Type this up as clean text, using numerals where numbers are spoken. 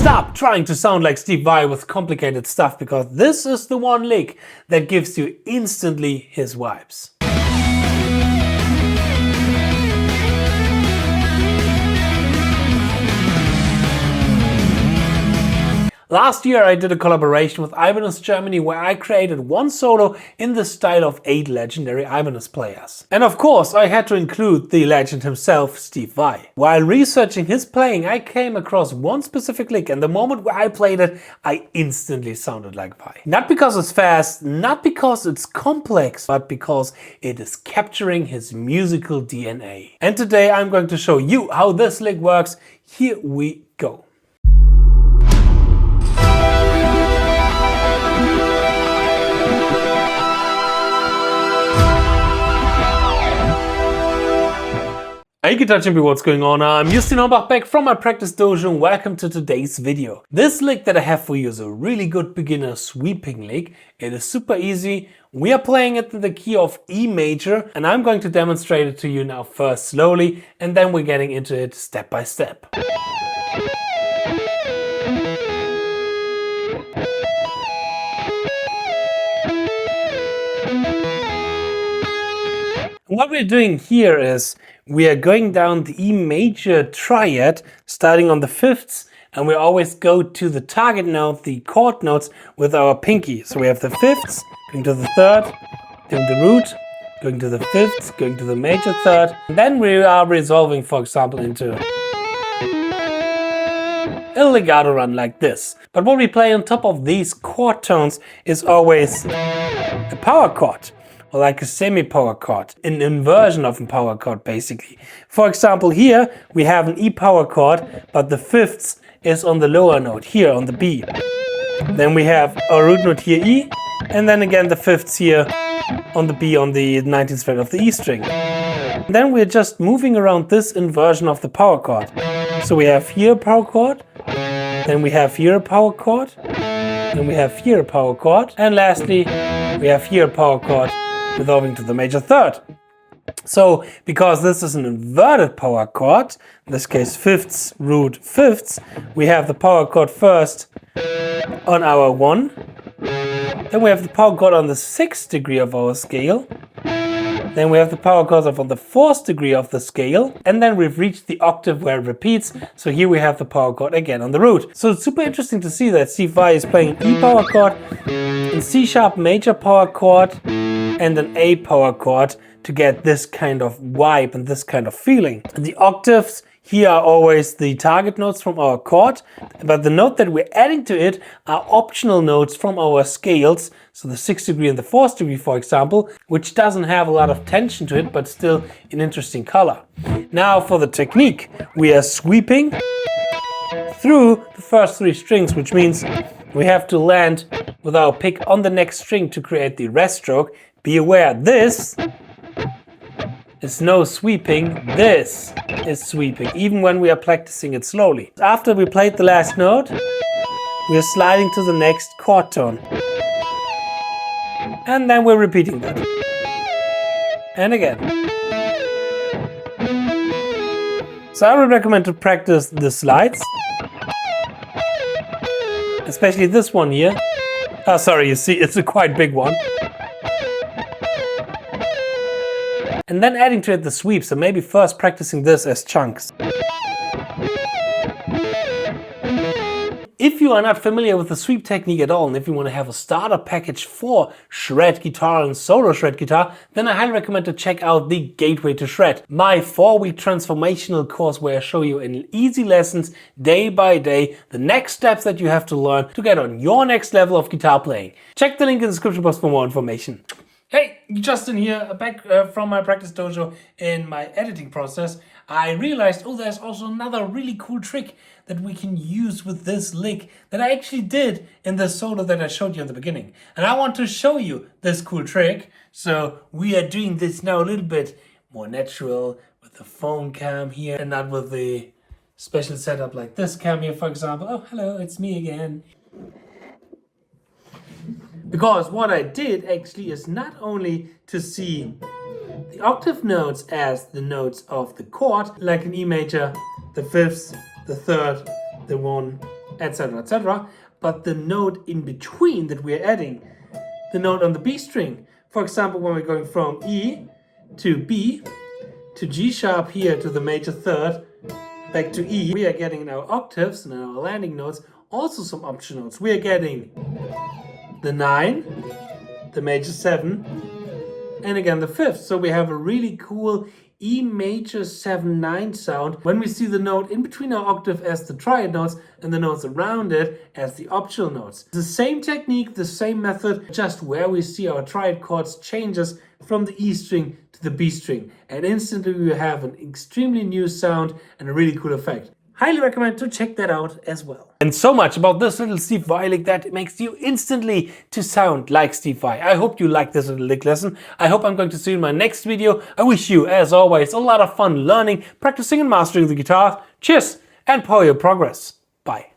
Stop trying to sound like Steve Vai with complicated stuff, because this is the one lick that gives you instantly his vibes. Last year I did a collaboration with Ibanez Germany where I created one solo in the style of 8 legendary Ibanez players. And of course I had to include the legend himself, Steve Vai. While researching his playing, I came across one specific lick, and the moment where I played it, I instantly sounded like Vai. Not because it's fast, not because it's complex, but because it is capturing his musical DNA. And today I'm going to show you how this lick works. Here we go. Hey Guitar Champion, what's going on? I'm Justin Hornbach back from my practice dojo and welcome to today's video. This lick that I have for you is a really good beginner sweeping lick. It is super easy. We are playing it in the key of E major and I'm going to demonstrate it to you now first slowly and then we're getting into it step by step. What we're doing here is we are going down the E major triad, starting on the 5ths, and we always go to the target note, the chord notes, with our pinky. So we have the 5ths, going to the 3rd, doing the root, going to the 5ths, going to the major 3rd. And then we are resolving, for example, into a legato run like this. But what we play on top of these chord tones is always a power chord. Or like a semi-power chord, an inversion of a power chord basically. For example, here we have an E power chord, but the 5ths is on the lower note, here on the B. Then we have our root note here, E, and then again the 5ths here on the B on the 19th fret of the E string. And then we're just moving around this inversion of the power chord. So we have here a power chord, then we have here a power chord, then we have here a power chord, and lastly we have here a power chord, resolving to the major 3rd. So, because this is an inverted power chord, in this case 5ths, root 5ths, we have the power chord first on our 1, then we have the power chord on the 6th degree of our scale, then we have the power chord on the 4th degree of the scale, and then we've reached the octave where it repeats, so here we have the power chord again on the root. So it's super interesting to see that Steve Vai is playing an E power chord, a C sharp major power chord, and an A power chord to get this kind of vibe and this kind of feeling. And the octaves here are always the target notes from our chord, but the note that we're adding to it are optional notes from our scales, so the 6th degree and the 4th degree, for example, which doesn't have a lot of tension to it, but still an interesting color. Now for the technique, we are sweeping through the first 3 strings, which means we have to land with our pick on the next string to create the rest stroke. Be aware, this is no sweeping, this is sweeping, even when we are practicing it slowly. After we played the last note, we are sliding to the next chord tone. And then we're repeating that. And again. So I would recommend to practice the slides. Especially this one here. Oh, sorry, you see, it's a quite big one. And then adding to it the sweep, so maybe first practicing this as chunks. If you are not familiar with the sweep technique at all, and if you want to have a starter package for shred guitar and solo shred guitar, then I highly recommend to check out the Gateway to Shred, my 4-week transformational course where I show you in easy lessons, day by day, the next steps that you have to learn to get on your next level of guitar playing. Check the link in the description box for more information. Hey, Justin here, back from my practice dojo. In my editing process, I realized, oh, there's also another really cool trick that we can use with this lick that I actually did in the solo that I showed you in the beginning. And I want to show you this cool trick. So we are doing this now a little bit more natural with the phone cam here and not with the special setup like this cam here, for example. Oh, hello, it's me again. Because what I did actually is not only to see the octave notes as the notes of the chord, like an E major, the 5th, the 3rd, the 1, etc., etc. But the note in between that we're adding, the note on the B string, for example, when we're going from E to B to G sharp here to the major third, back to E, we are getting in our octaves and in our landing notes also some option notes. We are getting the 9, the major 7, and again the 5th. So we have a really cool E major 7-9 sound when we see the note in between our octave as the triad notes and the notes around it as the optional notes. The same technique, the same method, just where we see our triad chords changes from the E string to the B string, and instantly we have an extremely new sound and a really cool effect. Highly recommend to check that out as well. And so much about this little Steve Vai lick that it makes you instantly to sound like Steve Vai. I hope you liked this little lick lesson. I hope I'm going to see you in my next video. I wish you, as always, a lot of fun learning, practicing and mastering the guitar. Cheers and power your progress. Bye.